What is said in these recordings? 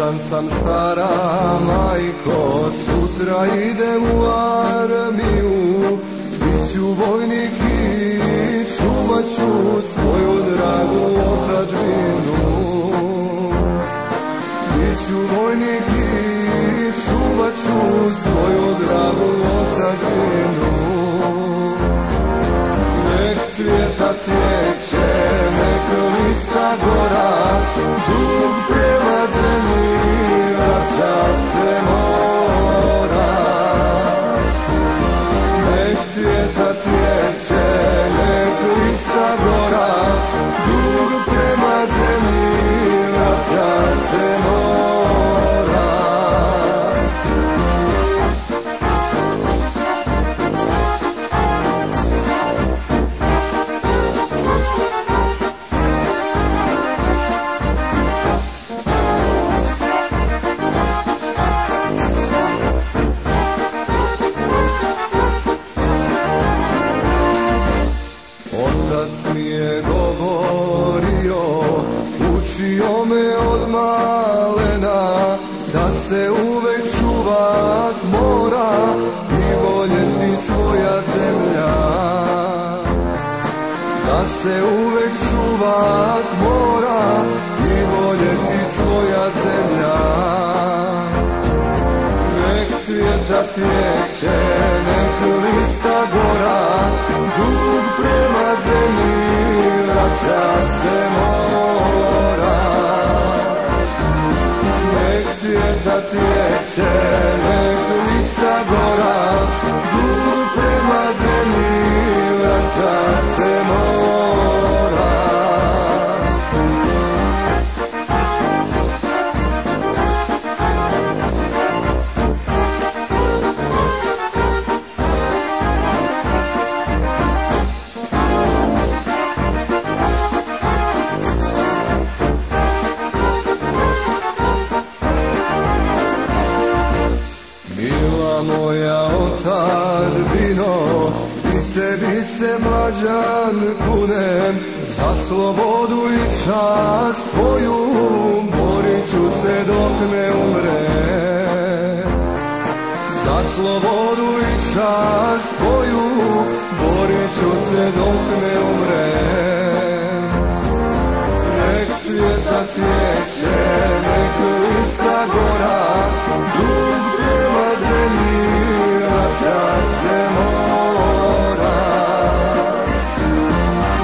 Ponosan sam stara majko, sutra idem u armiju, biću vojnik i čuvat ću svoju dragu otadžbinu. Biću vojnik i čuvat ću svoju dragu otadžbinu. Nek cvijeta cvijeće, nek lista gora, dug prema zemlji vraćat se mora. Nek cvijeta cvijeće, nek lista gora, dug prema zemlji vraćat se mora. Otac mi je govorio, učio me od malena, da se uvek čuvat mora i voljeti svoja zemlja. Da se uvek čuvat mora i voljeti svoja zemlja. Nek cvijeta cvijeće, nek lista gora, dug prema zemlji vraćat se mora. Nek cvijeta cvijeće, nek lista gora, dug prema zemlji vraćat se mora. Moja otadžbino, i tebi se mlađan kunem, za slobodu i čast tvoju borit ću se dok ne umrem. Za slobodu i čast tvoju borit ću se dok ne umrem. Nek cvijeta cvijeće, nek lista gora, dug prema zemlji vraćat se mora.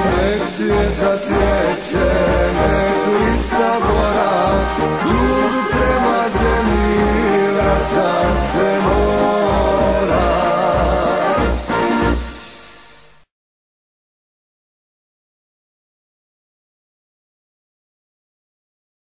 Nek cvijeta cvijeće,